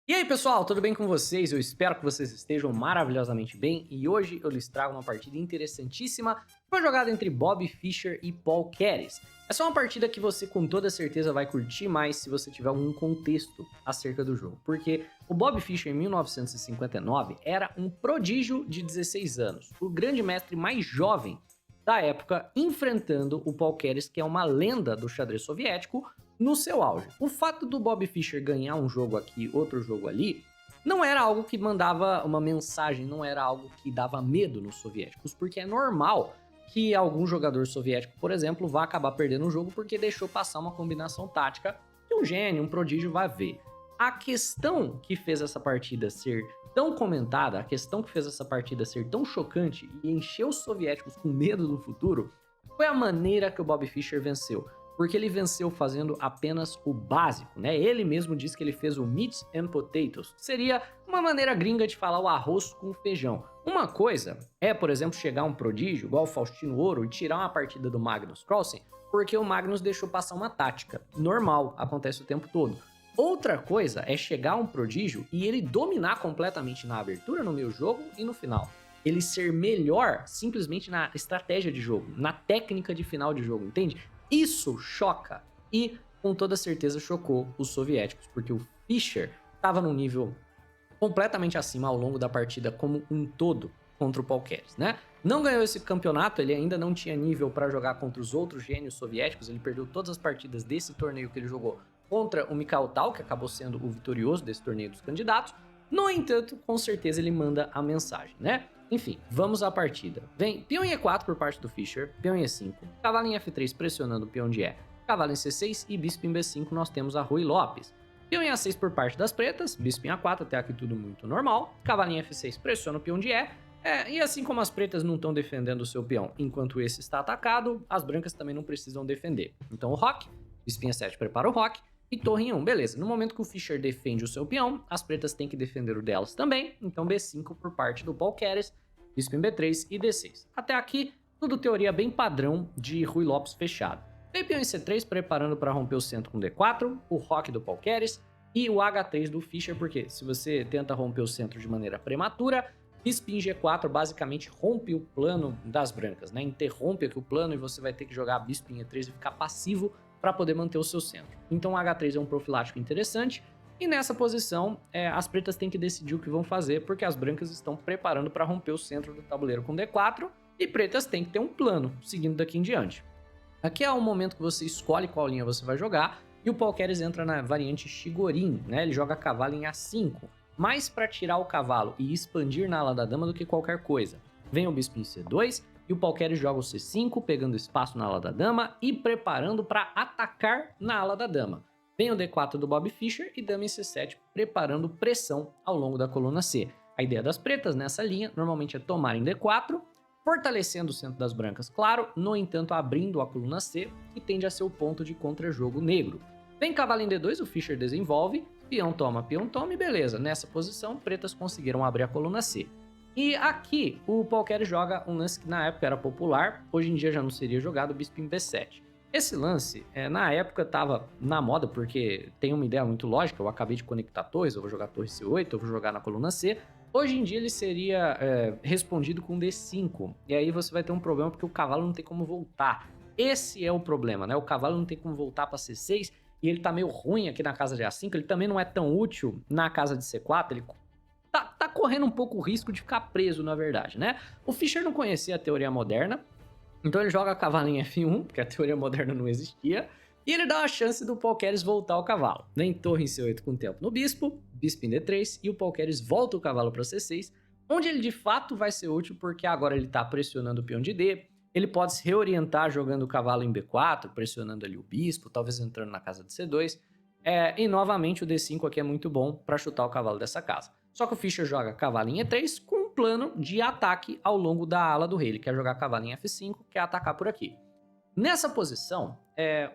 E aí pessoal, tudo bem com vocês? Eu espero que vocês estejam maravilhosamente bem e hoje eu lhes trago uma partida interessantíssima, uma jogada entre Bobby Fischer e Paul Keres. Essa é uma partida que você com toda certeza vai curtir mais se você tiver algum contexto acerca do jogo, porque o Bobby Fischer em 1959 era um prodígio de 16 anos, o grande mestre mais jovem da época, enfrentando o Paul Keres, que é uma lenda do xadrez soviético, no seu auge. O fato do Bobby Fischer ganhar um jogo aqui, outro jogo ali, não era algo que mandava uma mensagem, não era algo que dava medo nos soviéticos, porque é normal que algum jogador soviético, por exemplo, vá acabar perdendo o jogo porque deixou passar uma combinação tática que um gênio, um prodígio vai ver. A questão que fez essa partida ser tão comentada, a questão que fez essa partida ser tão chocante e encheu os soviéticos com medo do futuro, foi a maneira que o Bobby Fischer venceu. Porque ele venceu fazendo apenas o básico, né? Ele mesmo disse que ele fez o meat and potatoes, que seria uma maneira gringa de falar o arroz com feijão. Uma coisa é, por exemplo, chegar um prodígio, igual o Faustino Ouro, e tirar uma partida do Magnus Carlsen, porque o Magnus deixou passar uma tática. Normal, acontece o tempo todo. Outra coisa é chegar um prodígio e ele dominar completamente na abertura, no meio jogo e no final. Ele ser melhor simplesmente na estratégia de jogo, na técnica de final de jogo, entende? Isso choca e com toda certeza chocou os soviéticos, porque o Fischer estava num nível completamente acima ao longo da partida como um todo contra o Paul Keres, né? Não ganhou esse campeonato, ele ainda não tinha nível para jogar contra os outros gênios soviéticos, ele perdeu todas as partidas desse torneio que ele jogou contra o Mikhail Tal, que acabou sendo o vitorioso desse torneio dos candidatos. No entanto, com certeza ele manda a mensagem, né? Enfim, vamos à partida. Vem peão em E4 por parte do Fischer, peão em E5, cavalo em F3 pressionando o peão de E, cavalo em C6 e bispo em B5 nós temos a Ruy Lopes. Peão em A6 por parte das pretas, bispo em A4, até aqui tudo muito normal, cavalo em F6 pressiona o peão de E, e assim como as pretas não estão defendendo o seu peão enquanto esse está atacado, as brancas também não precisam defender. Então o roque, bispo em E7 prepara o roque, e torre em 1, beleza. No momento que o Fischer defende o seu peão, as pretas têm que defender o delas também, então B5 por parte do Paul Keres, bispo em B3 e D6. Até aqui, tudo teoria bem padrão de Ruy Lopes fechado. Vem peão em C3 preparando para romper o centro com D4, o roque do Paul Keres e o H3 do Fischer, porque se você tenta romper o centro de maneira prematura, bispo em G4 basicamente rompe o plano das brancas, né? Interrompe aqui o plano e você vai ter que jogar bispo em E3 e ficar passivo para poder manter o seu centro. Então o H3 é um profilático interessante, e nessa posição as pretas têm que decidir o que vão fazer, porque as brancas estão preparando para romper o centro do tabuleiro com D4, e pretas têm que ter um plano, seguindo daqui em diante. Aqui é o momento que você escolhe qual linha você vai jogar, e o Paul Keres entra na variante Chigorin, né? Ele joga cavalo em A5, mais para tirar o cavalo e expandir na ala da dama do que qualquer coisa. Vem o bispo em C2, e o Paul Keres joga o C5, pegando espaço na ala da dama e preparando para atacar na ala da dama. Vem o D4 do Bobby Fischer e dama em C7, preparando pressão ao longo da coluna C. A ideia das pretas nessa linha normalmente é tomar em D4, fortalecendo o centro das brancas, claro, no entanto abrindo a coluna C, que tende a ser o ponto de contra-jogo negro. Vem cavalo em D2, o Fischer desenvolve, peão toma e beleza. Nessa posição, pretas conseguiram abrir a coluna C. E aqui, o Paul Keres joga um lance que na época era popular, hoje em dia já não seria jogado, o bispo em B7. Esse lance, na época, estava na moda, porque tem uma ideia muito lógica, eu acabei de conectar torres, eu vou jogar torre C8, eu vou jogar na coluna C. Hoje em dia ele seria respondido com D5, e aí você vai ter um problema porque o cavalo não tem como voltar. Esse é o problema, né? O cavalo não tem como voltar para C6, e ele tá meio ruim aqui na casa de A5, ele também não é tão útil na casa de C4, ele tá correndo um pouco o risco de ficar preso, na verdade, né? O Fischer não conhecia a teoria moderna, então ele joga cavalo em F1, porque a teoria moderna não existia, e ele dá uma chance do Paul Keres voltar ao cavalo. Vem torre em C8 com tempo no bispo, bispo em D3, e o Paul Keres volta o cavalo para C6, onde ele de fato vai ser útil, porque agora ele tá pressionando o peão de D, ele pode se reorientar jogando o cavalo em B4, pressionando ali o bispo, talvez entrando na casa de C2, e novamente o D5 aqui é muito bom para chutar o cavalo dessa casa. Só que o Fischer joga cavalo em E3 com um plano de ataque ao longo da ala do rei. Ele quer jogar cavalo em F5, quer atacar por aqui. Nessa posição,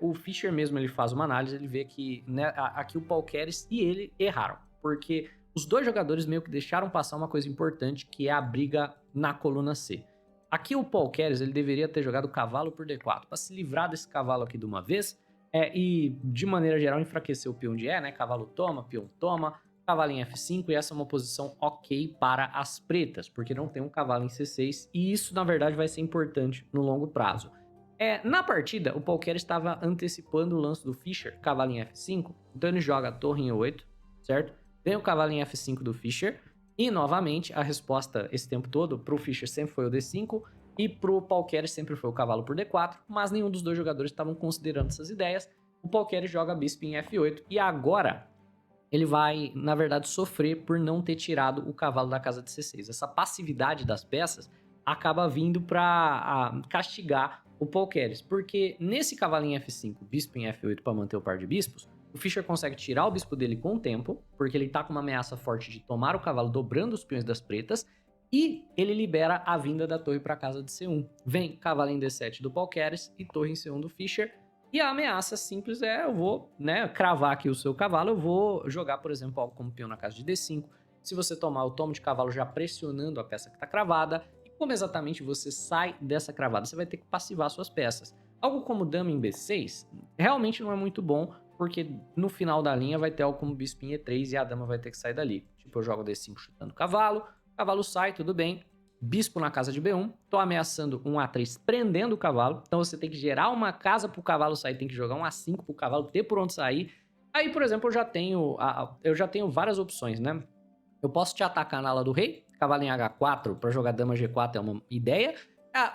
o Fischer mesmo ele faz uma análise, ele vê que aqui o Paul Keres e ele erraram. Porque os dois jogadores meio que deixaram passar uma coisa importante, que é a briga na coluna C. Aqui o Paul Keres ele deveria ter jogado cavalo por D4, para se livrar desse cavalo aqui de uma vez, e de maneira geral enfraquecer o peão de E, né? Cavalo toma, peão toma, cavalo em F5, e essa é uma posição ok para as pretas, porque não tem um cavalo em C6, e isso, na verdade, vai ser importante no longo prazo. Na partida, o Paul Keres estava antecipando o lance do Fischer, cavalo em F5, então ele joga a torre em E8, certo? Vem o cavalo em F5 do Fischer, e novamente a resposta esse tempo todo pro Fischer sempre foi o D5, e pro Paul Keres sempre foi o cavalo por D4, mas nenhum dos dois jogadores estavam considerando essas ideias. O Paul Keres joga bispo em F8, e agora ele vai, na verdade, sofrer por não ter tirado o cavalo da casa de C6. Essa passividade das peças acaba vindo para castigar o Paul Keres, porque nesse cavalo em F5, bispo em F8 para manter o par de bispos, o Fischer consegue tirar o bispo dele com o tempo, porque ele tá com uma ameaça forte de tomar o cavalo dobrando os peões das pretas, e ele libera a vinda da torre para a casa de C1. Vem cavalo em D7 do Paul Keres e torre em C1 do Fischer. E a ameaça simples é, eu vou, cravar aqui o seu cavalo, eu vou jogar, por exemplo, algo como peão na casa de D5. Se você tomar o tomo de cavalo já pressionando a peça que está cravada, e como exatamente você sai dessa cravada? Você vai ter que passivar suas peças. Algo como dama em B6 realmente não é muito bom, porque no final da linha vai ter algo como bispo em E3 e a dama vai ter que sair dali. Tipo, eu jogo D5 chutando o cavalo sai, tudo bem. Bispo na casa de B1, tô ameaçando um A3 prendendo o cavalo, então você tem que gerar uma casa pro cavalo sair, tem que jogar um A5 pro cavalo ter por onde sair. Aí, por exemplo, eu já tenho várias opções, né? Eu posso te atacar na ala do rei, cavalo em H4 para jogar dama G4 é uma ideia,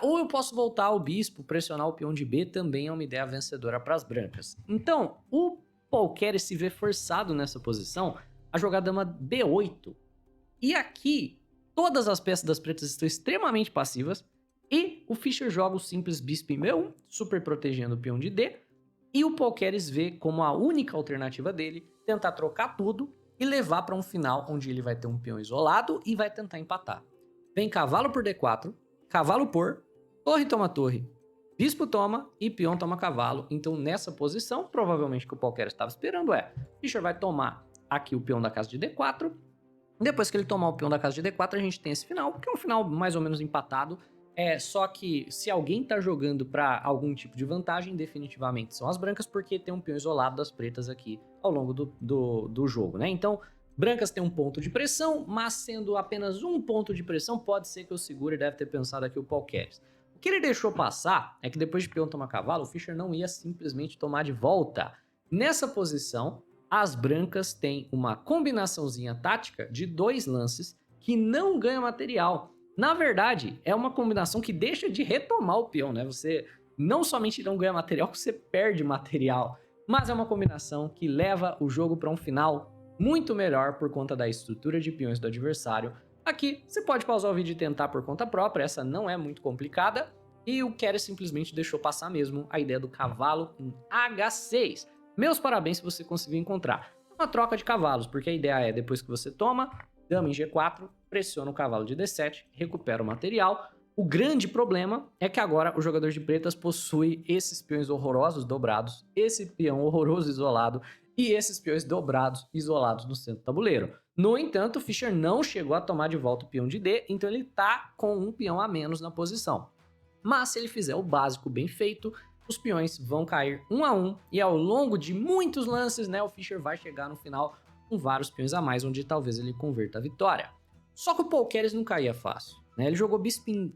ou eu posso voltar ao bispo, pressionar o peão de B, também é uma ideia vencedora para as brancas. Então, o Paul Keres se vê forçado nessa posição a jogar dama B8, e aqui todas as peças das pretas estão extremamente passivas, e o Fischer joga o simples bispo em B1, super protegendo o peão de D, e o Paul Keres vê como a única alternativa dele tentar trocar tudo e levar para um final onde ele vai ter um peão isolado e vai tentar empatar. Vem cavalo por D4, cavalo por, torre toma torre, bispo toma e peão toma cavalo. Então nessa posição, provavelmente o que o Paul Keres estava esperando Fischer vai tomar aqui o peão da casa de D4, depois que ele tomar o peão da casa de D4, a gente tem esse final, que é um final mais ou menos empatado. Só que se alguém tá jogando para algum tipo de vantagem, definitivamente são as brancas, porque tem um peão isolado das pretas aqui ao longo do jogo, né? Então, brancas tem um ponto de pressão, mas sendo apenas um ponto de pressão, pode ser que o segure deve ter pensado aqui o Paul Keres. O que ele deixou passar é que depois de peão tomar cavalo, o Fischer não ia simplesmente tomar de volta. Nessa posição, as brancas têm uma combinaçãozinha tática de dois lances que não ganha material. Na verdade, é uma combinação que deixa de retomar o peão, né? Você não somente não ganha material, você perde material. Mas é uma combinação que leva o jogo para um final muito melhor por conta da estrutura de peões do adversário. Aqui, você pode pausar o vídeo e tentar por conta própria, essa não é muito complicada. E o Keres simplesmente deixou passar mesmo a ideia do cavalo em H6. Meus parabéns se você conseguiu encontrar. Uma troca de cavalos, porque a ideia é, depois que você toma, dama em G4, pressiona o cavalo de D7, recupera o material. O grande problema é que agora o jogador de pretas possui esses peões horrorosos dobrados, esse peão horroroso isolado e esses peões dobrados isolados no centro do tabuleiro. No entanto, o Fischer não chegou a tomar de volta o peão de D, então ele tá com um peão a menos na posição. Mas se ele fizer o básico bem feito, os peões vão cair 1 a 1 e ao longo de muitos lances, né, o Fischer vai chegar no final com vários peões a mais, onde talvez ele converta a vitória. Só que o Paul Keres não caía fácil, né? Ele jogou bispo em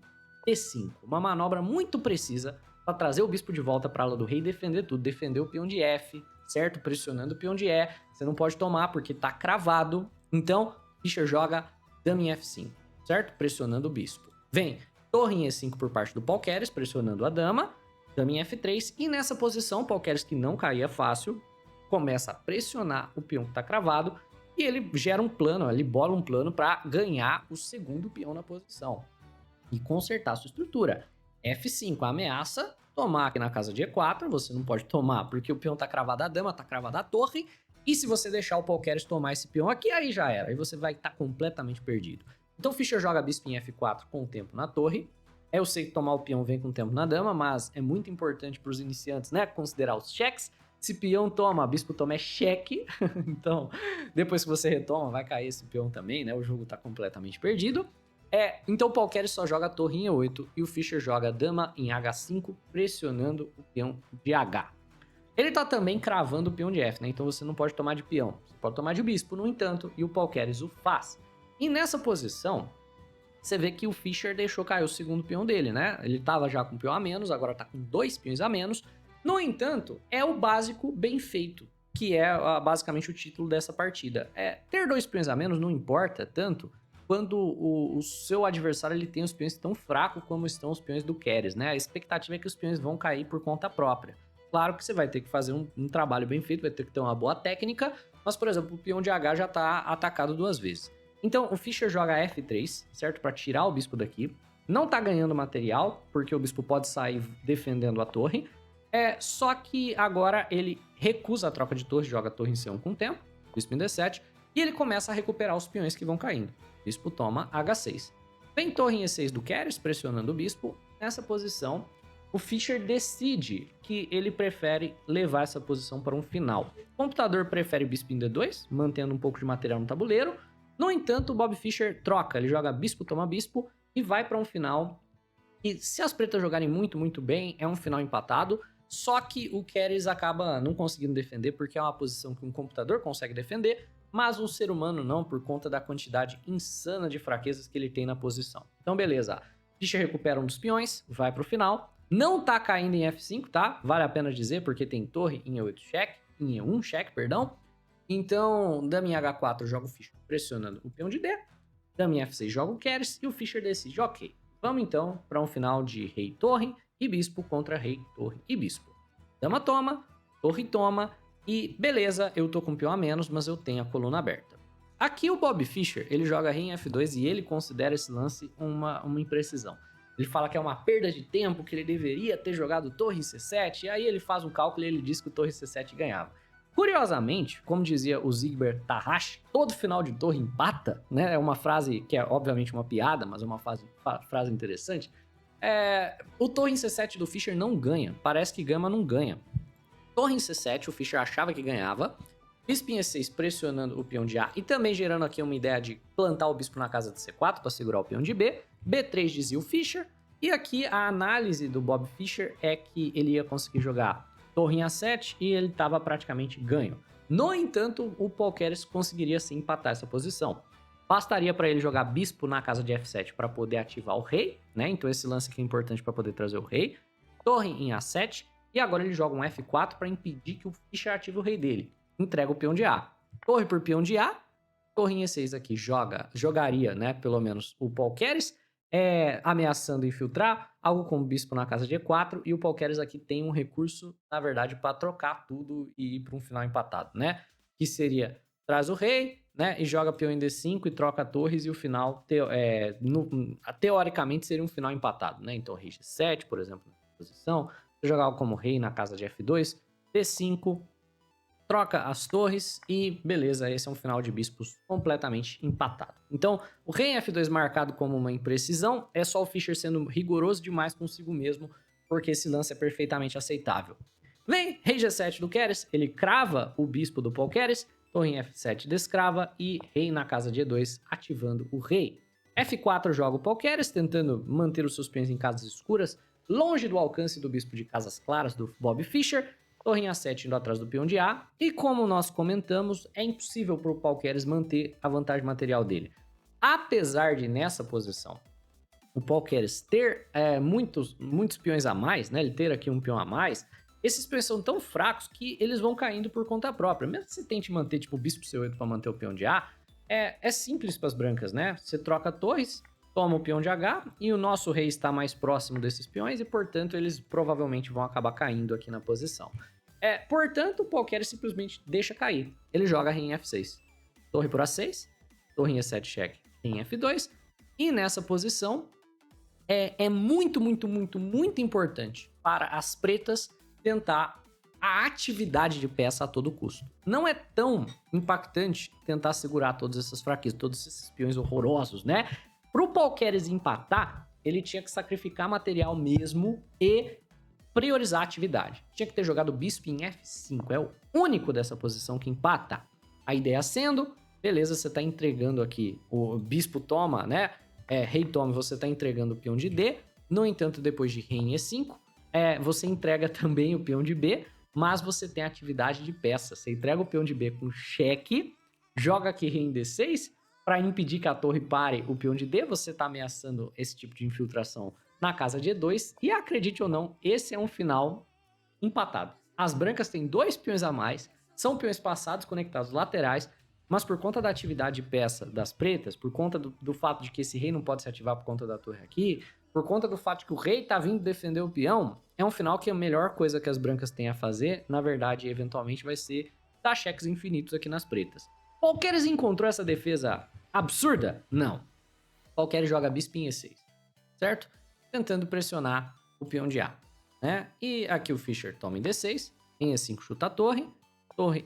D5, uma manobra muito precisa para trazer o bispo de volta para a ala do rei e defender tudo, defender o peão de F, certo? Pressionando o peão de E, você não pode tomar porque tá cravado. Então, Fischer joga dama em F5, certo? Pressionando o bispo. Vem torre em E5 por parte do Paul Keres, pressionando a dama em F3, e nessa posição, o Paul Keres, que não caía fácil, começa a pressionar o peão que está cravado, e ele gera um plano, ele bola um plano para ganhar o segundo peão na posição e consertar a sua estrutura. F5, a ameaça, tomar aqui na casa de E4, você não pode tomar porque o peão está cravado a dama, está cravada a torre, e se você deixar o Paul Keres tomar esse peão aqui, aí já era, aí você vai estar completamente perdido. Então Fischer joga bispo em F4 com o tempo na torre. Eu sei que tomar o peão vem com o tempo na dama, mas é muito importante para os iniciantes, né, considerar os cheques. Se peão toma, bispo toma é cheque. Então, depois que você retoma, vai cair esse peão também, né? O jogo tá completamente perdido. Então o Paul Keres só joga a torre em E8 e o Fischer joga a dama em H5, pressionando o peão de H. Ele tá também cravando o peão de F, né? Então você não pode tomar de peão, você pode tomar de bispo, no entanto, e o Pauqueres o faz. E nessa posição, você vê que o Fischer deixou cair o segundo peão dele, né? Ele tava já com um peão a menos, agora tá com 2 peões a menos. No entanto, é o básico bem feito, que é basicamente o título dessa partida. Ter 2 peões a menos não importa tanto quando o seu adversário ele tem os peões tão fracos como estão os peões do Keres, né? A expectativa é que os peões vão cair por conta própria. Claro que você vai ter que fazer um trabalho bem feito, vai ter que ter uma boa técnica, mas, por exemplo, o peão de H já tá atacado 2 vezes. Então, o Fischer joga F3, certo? Para tirar o bispo daqui. Não tá ganhando material, porque o bispo pode sair defendendo a torre. Só que agora ele recusa a troca de torre, joga a torre em C1 com o tempo, bispo em D7, e ele começa a recuperar os peões que vão caindo. Bispo toma H6. Vem torre em E6 do Keres, pressionando o bispo. Nessa posição, o Fischer decide que ele prefere levar essa posição para um final. O computador prefere bispo em D2, mantendo um pouco de material no tabuleiro. No entanto, o Bob Fischer troca, ele joga bispo, toma bispo e vai para um final. E se as pretas jogarem muito, muito bem, é um final empatado. Só que o Keres acaba não conseguindo defender, porque é uma posição que um computador consegue defender, mas um ser humano não, por conta da quantidade insana de fraquezas que ele tem na posição. Então, beleza. Fischer recupera um dos peões, vai para o final. Não tá caindo em F5, tá? Vale a pena dizer, porque tem torre em E8 cheque, em E1 cheque, perdão. Então, dama em H4 joga o Fischer pressionando o peão de D. Dama em F6 joga o Keres e o Fischer decide, ok, vamos então para um final de rei, torre e bispo contra rei, torre e bispo. Dama toma, torre toma e beleza, eu tô com peão a menos, mas eu tenho a coluna aberta. Aqui o Bob Fischer, ele joga rei em F2 e ele considera esse lance uma imprecisão. Ele fala que é uma perda de tempo, que ele deveria ter jogado torre em C7, e aí ele faz um cálculo e ele diz que o torre C7 ganhava. Curiosamente, como dizia o Zigbert Tahashi, todo final de torre empata, né? É uma frase que é obviamente uma piada, mas é uma frase interessante. O torre em C7 do Fischer não ganha, parece que ganha, mas não ganha. Torre em C7, o Fischer achava que ganhava, bispo em E6 pressionando o peão de A e também gerando aqui uma ideia de plantar o bispo na casa de C4 para segurar o peão de B. B3 dizia o Fischer, e aqui a análise do Bob Fischer é que ele ia conseguir jogar torre em A7 e ele estava praticamente ganho. No entanto, o Pauqueres conseguiria sim empatar essa posição. Bastaria para ele jogar bispo na casa de F7 para poder ativar o rei, né? Então esse lance aqui é importante para poder trazer o rei. Torre em A7 e agora ele joga um F4 para impedir que o Fischer ative o rei dele. Entrega o peão de A. Torre por peão de A. Torre em E6 aqui jogaria, né? Pelo menos o Pauqueres. Ameaçando infiltrar, algo como bispo na casa de E4, e o Pauqueres aqui tem um recurso, na verdade, para trocar tudo e ir para um final empatado, né? Que seria, traz o rei, né? E joga peão em D5 e troca torres, e o final, teoricamente, seria um final empatado, né? Então, rei G7, por exemplo, na posição, você jogar algo como rei na casa de F2, D5, troca as torres e beleza, esse é um final de bispos completamente empatado. Então, o rei em F2 marcado como uma imprecisão, é só o Fischer sendo rigoroso demais consigo mesmo, porque esse lance é perfeitamente aceitável. Vem rei G7 do Keres, ele crava o bispo do Pauqueres, torre em F7 descrava e rei na casa de E2 ativando o rei. F4 joga o Pauqueres, tentando manter os seus peões em casas escuras, longe do alcance do bispo de casas claras do Bob Fischer. Torre em A7 indo atrás do peão de A, e como nós comentamos, é impossível para o Pauqueres manter a vantagem material dele. Apesar de, nessa posição, o Pauqueres ter muitos peões a mais, né? Ele ter aqui um peão a mais, esses peões são tão fracos que eles vão caindo por conta própria. Mesmo que você tente manter, tipo, o bispo C8 para manter o peão de A, é simples para as brancas, né? Você troca torres, toma o peão de H, e o nosso rei está mais próximo desses peões, e portanto eles provavelmente vão acabar caindo aqui na posição. Portanto, o Pauqueres simplesmente deixa cair. Ele joga rei em F6. Torre por A6, torre em E7 cheque, rei em F2, e nessa posição é muito, muito, muito, muito importante para as pretas tentar a atividade de peça a todo custo. Não é tão impactante tentar segurar todas essas fraquezas, todos esses peões horrorosos, né? Para o Pauqueres empatar, ele tinha que sacrificar material mesmo e priorizar a atividade. Tinha que ter jogado bispo em F5, é o único dessa posição que empata. A ideia sendo, beleza, você está entregando aqui, o bispo toma, né? Rei toma, você está entregando o peão de D. No entanto, depois de rei em E5, você entrega também o peão de B. mas você tem atividade de peça. Você entrega o peão de B com cheque, joga aqui rei em D6 para impedir que a torre pare o peão de D. Você está ameaçando esse tipo de infiltração na casa de E2. E acredite ou não, esse é um final empatado. As brancas têm 2 peões a mais, são peões passados conectados laterais, mas por conta da atividade de peça das pretas, por conta do fato de que esse rei não pode se ativar por conta da torre aqui, por conta do fato de que o rei tá vindo defender o peão, é um final que a melhor coisa que as brancas têm a fazer, na verdade, eventualmente, vai ser dar cheques infinitos aqui nas pretas. Qualqueres encontrou essa defesa absurda? Não. Qualqueres joga bispo em E6, certo? Tentando pressionar o peão de A, né? E aqui o Fischer toma em D6, em E5 chuta a torre,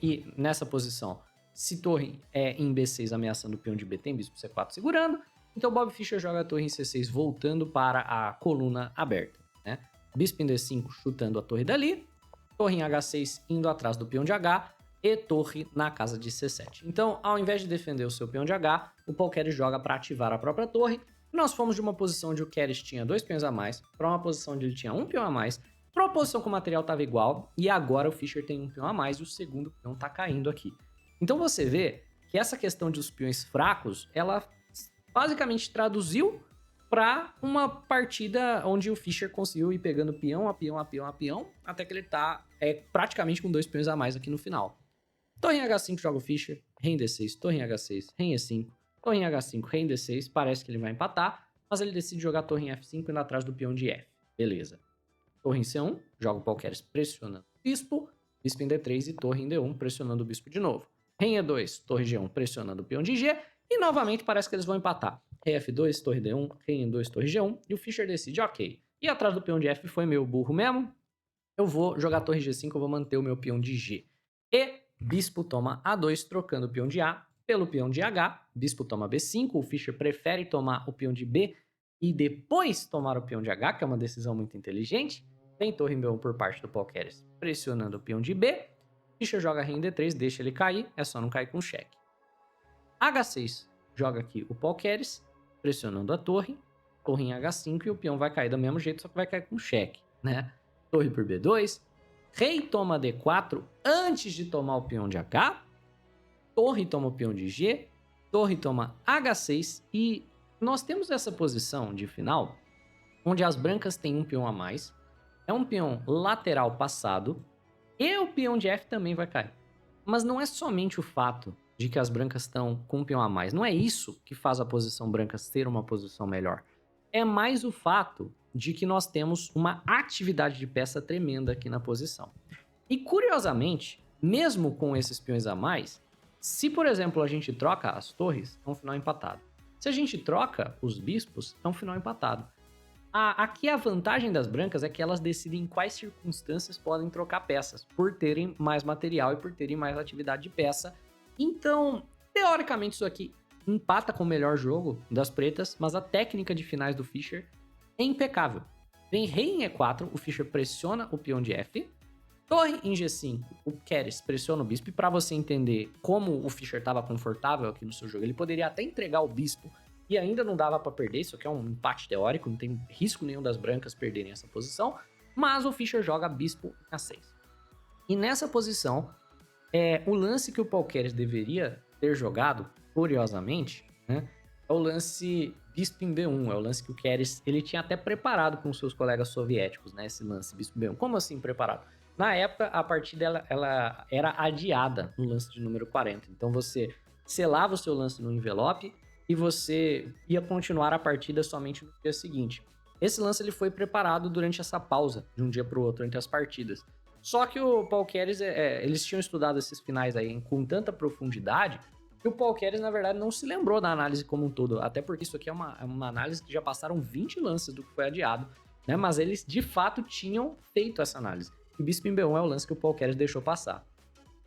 e nessa posição, se torre é em B6 ameaçando o peão de B, tem bispo C4 segurando, então Bob Fischer joga a torre em C6 voltando para a coluna aberta, né? Bispo em D5 chutando a torre dali, torre em H6 indo atrás do peão de H e torre na casa de C7. Então, ao invés de defender o seu peão de H, o Paul Keres joga para ativar a própria torre. Nós fomos de uma posição onde o Keres tinha 2 peões a mais para uma posição onde ele tinha 1 peão a mais, para uma posição que o material estava igual, e agora o Fischer tem 1 peão a mais e o segundo peão está caindo aqui. Então você vê que essa questão dos peões fracos, ela basicamente traduziu para uma partida onde o Fischer conseguiu ir pegando peão a peão a peão a peão, até que ele tá praticamente com 2 peões a mais aqui no final. Torre em H5 joga o Fischer, rei em D6, torre em H6, rei em E5, torre em H5, rei em D6, parece que ele vai empatar, mas ele decide jogar torre em F5 indo atrás do peão de F. Beleza. Torre em C1, joga o Paul Keres pressionando o bispo, bispo em D3 e torre em D1 pressionando o bispo de novo. Rei em E2, torre G1 pressionando o peão de G, e novamente parece que eles vão empatar. Rei F2, torre D1, rei em 2, torre G1, e o Fischer decide, ok, e atrás do peão de F foi meu burro mesmo, eu vou jogar torre G5, eu vou manter o meu peão de G. E bispo toma A2, trocando o peão de A pelo peão de H, bispo toma B5, o Fischer prefere tomar o peão de B e depois tomar o peão de H, que é uma decisão muito inteligente. Vem torre em B1 por parte do Paul Keres, pressionando o peão de B, Fischer joga rei em D3, deixa ele cair, é só não cair com cheque. H6, joga aqui o Paul Keres, pressionando a torre em H5 e o peão vai cair do mesmo jeito, só que vai cair com cheque, né? Torre por B2, rei toma D4 antes de tomar o peão de H, torre toma o peão de G, torre toma H6 e nós temos essa posição de final onde as brancas têm um peão a mais, é um peão lateral passado e o peão de F também vai cair. Mas não é somente o fato de que as brancas estão com um peão a mais, não é isso que faz a posição branca ser uma posição melhor. É mais o fato de que nós temos uma atividade de peça tremenda aqui na posição. E curiosamente, mesmo com esses peões a mais, se por exemplo a gente troca as torres, é um final empatado. Se a gente troca os bispos, é um final empatado. Aqui a vantagem das brancas é que elas decidem em quais circunstâncias podem trocar peças, por terem mais material e por terem mais atividade de peça. Então, teoricamente isso aqui empata com o melhor jogo das pretas, mas a técnica de finais do Fischer é impecável. Vem rei em E4, o Fischer pressiona o peão de F, torre em G5, o Keres pressiona o bispo, e para você entender como o Fischer estava confortável aqui no seu jogo, ele poderia até entregar o bispo e ainda não dava para perder, isso aqui é um empate teórico, não tem risco nenhum das brancas perderem essa posição, mas o Fischer joga bispo em A6. E nessa posição, o lance que o Paul Keres deveria ter jogado, curiosamente, né, é o lance bispo em B1, é o lance que o Keres, ele tinha até preparado com seus colegas soviéticos, né, esse lance bispo B1. Como assim preparado? Na época, a partida ela era adiada no lance de número 40, então você selava o seu lance no envelope e você ia continuar a partida somente no dia seguinte. Esse lance ele foi preparado durante essa pausa, de um dia para o outro, entre as partidas. Só que o Paul Keres, eles tinham estudado esses finais aí com tanta profundidade, que o Paul Keres, na verdade, não se lembrou da análise como um todo, até porque isso aqui é uma análise que já passaram 20 lances do que foi adiado, né? Mas eles, de fato, tinham feito essa análise. E bispo em B1 é o lance que o Paul Keres deixou passar.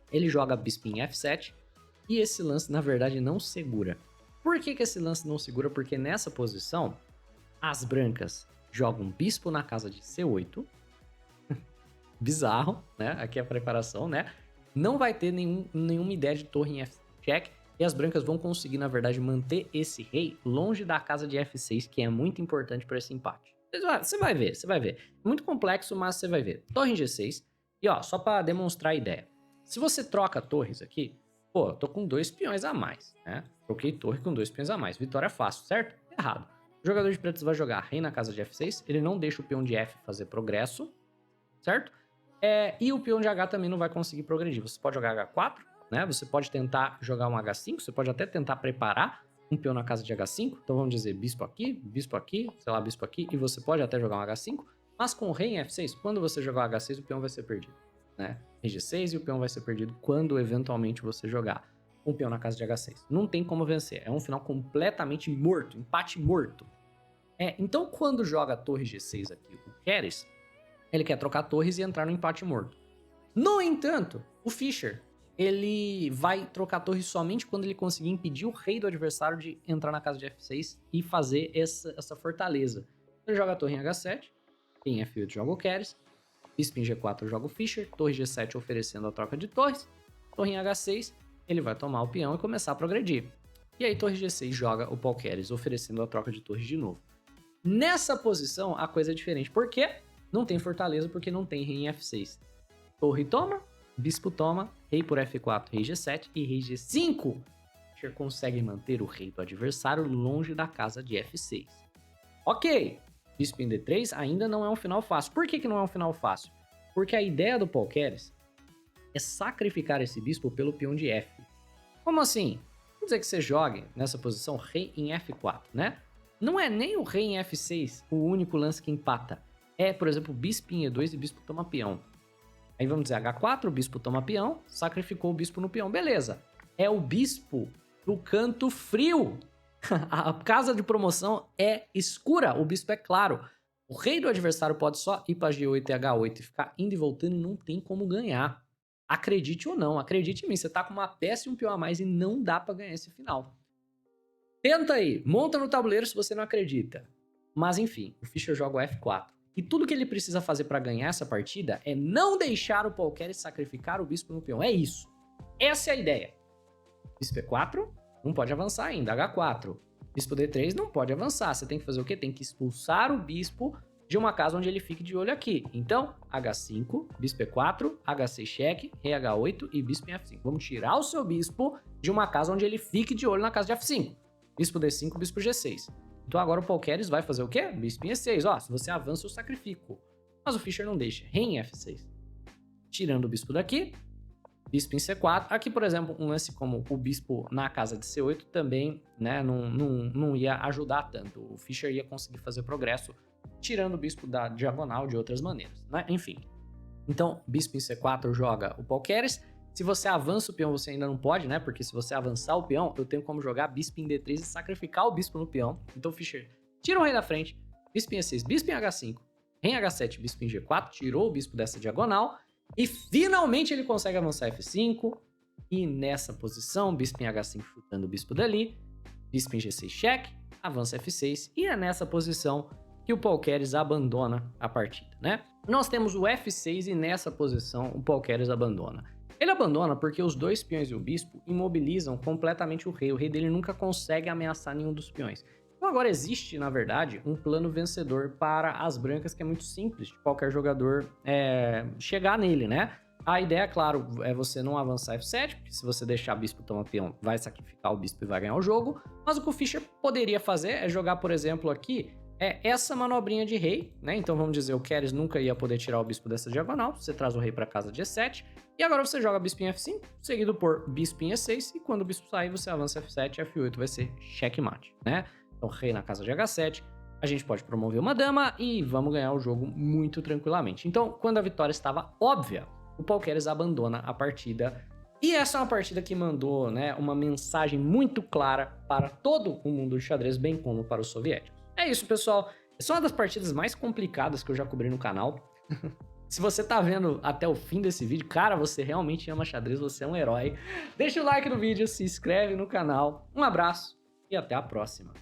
Ele joga bispo em F7, e esse lance, na verdade, não segura. Por que esse lance não segura? Porque nessa posição, as brancas jogam bispo na casa de C8. Bizarro, né? Aqui é a preparação, né? Não vai ter nenhuma ideia de torre em F check. E as brancas vão conseguir, na verdade, manter esse rei longe da casa de F6, que é muito importante para esse empate. Você vai ver, você vai ver. Muito complexo, mas você vai ver. Torre em G6. E ó, só para demonstrar a ideia. Se você troca torres aqui, pô, eu tô com 2 peões a mais, né? Troquei torre com 2 peões a mais. Vitória fácil, certo? Errado. O jogador de pretos vai jogar rei na casa de F6, ele não deixa o peão de F fazer progresso, certo? E o peão de H também não vai conseguir progredir. Você pode jogar H4, né? Você pode tentar jogar um H5, você pode até tentar preparar um peão na casa de H5. Então vamos dizer bispo aqui, sei lá, bispo aqui, e você pode até jogar um H5. Mas com o rei em F6, quando você jogar o H6, o peão vai ser perdido, né? Rei G6 e o peão vai ser perdido quando eventualmente você jogar um peão na casa de H6. Não tem como vencer, é um final completamente morto, empate morto. Então quando joga a torre G6 aqui, o Keres, ele quer trocar torres e entrar no empate morto. No entanto, o Fischer, ele vai trocar torres somente quando ele conseguir impedir o rei do adversário de entrar na casa de F6 e fazer essa fortaleza. Ele joga a torre em H7, em F8 joga o Keres, bispo em G4 joga o Fischer, torre G7 oferecendo a troca de torres, torre em H6, ele vai tomar o peão e começar a progredir. E aí torre G6 joga o Paul Keres, oferecendo a troca de torres de novo. Nessa posição, a coisa é diferente. Por quê? Não tem fortaleza porque não tem rei em F6. Torre toma, bispo toma, rei por F4, rei G7 e rei G5. Fischer consegue manter o rei do adversário longe da casa de F6. Ok, bispo em D3 ainda não é um final fácil. Por que não é um final fácil? Porque a ideia do Paul Keres é sacrificar esse bispo pelo peão de F. Como assim? Vamos dizer que você jogue nessa posição rei em F4, né? Não é nem o rei em F6 o único lance que empata. É, por exemplo, bispo em E2 e bispo toma peão. Aí vamos dizer H4, o bispo toma peão, sacrificou o bispo no peão. Beleza, é o bispo do canto frio. A casa de promoção é escura, o bispo é claro. O rei do adversário pode só ir para G8 e H8 e ficar indo e voltando e não tem como ganhar. Acredite ou não, acredite em mim, você tá com uma peça e um peão a mais e não dá para ganhar esse final. Tenta aí, monta no tabuleiro se você não acredita. Mas enfim, o Fischer joga o F4. E tudo que ele precisa fazer para ganhar essa partida é não deixar o Paul Keres sacrificar o bispo no peão. É isso. Essa é a ideia. Bispo E4, não pode avançar ainda. H4. Bispo D3 não pode avançar. Você tem que fazer o quê? Tem que expulsar o bispo de uma casa onde ele fique de olho aqui. Então, H5, bispo E4, H6 cheque, rei H8 e bispo em F5. Vamos tirar o seu bispo de uma casa onde ele fique de olho na casa de F5. Bispo D5, bispo G6. Então agora o Paul Keres vai fazer o quê? Bispo em E6. Ó, se você avança, eu sacrifico. Mas o Fischer não deixa. Rei em F6. Tirando o bispo daqui. Bispo em C4. Aqui, por exemplo, um lance como o bispo na casa de C8 também, né, não ia ajudar tanto. O Fischer ia conseguir fazer progresso tirando o bispo da diagonal de outras maneiras, né? Enfim. Então, bispo em C4 joga o Paul Keres. Se você avança o peão, você ainda não pode, né? Porque se você avançar o peão, eu tenho como jogar bispo em D3 e sacrificar o bispo no peão. Então o Fischer tira o rei da frente, bispo em E6, bispo em H5, rei em H7, bispo em G4, tirou o bispo dessa diagonal e finalmente ele consegue avançar F5. E nessa posição, bispo em H5 chutando o bispo dali, bispo em G6 cheque, avança F6 e é nessa posição que o Paul Keres abandona a partida, né? Nós temos o F6 e nessa posição o Paul Keres abandona. Ele abandona porque os dois peões e o bispo imobilizam completamente o rei. O rei dele nunca consegue ameaçar nenhum dos peões. Então agora existe, na verdade, um plano vencedor para as brancas que é muito simples de qualquer jogador chegar nele, né? A ideia, claro, é você não avançar F7, porque se você deixar bispo tomar peão, vai sacrificar o bispo e vai ganhar o jogo. Mas o que o Fischer poderia fazer é jogar, por exemplo, aqui, essa manobrinha de rei, né? Então vamos dizer, o Keres nunca ia poder tirar o bispo dessa diagonal, você traz o rei para casa de E7, e agora você joga bispo em F5, seguido por bispo em E6, e quando o bispo sair, você avança F7, F8 vai ser checkmate, né? Então rei na casa de H7, a gente pode promover uma dama e vamos ganhar o jogo muito tranquilamente. Então, quando a vitória estava óbvia, o Paul Keres abandona a partida. E essa é uma partida que mandou, né, uma mensagem muito clara para todo o mundo do xadrez, bem como para os soviéticos. É isso, pessoal. Essa é uma das partidas mais complicadas que eu já cobri no canal. Se você tá vendo até o fim desse vídeo, cara, você realmente ama xadrez, você é um herói. Deixa o like no vídeo, se inscreve no canal. Um abraço e até a próxima.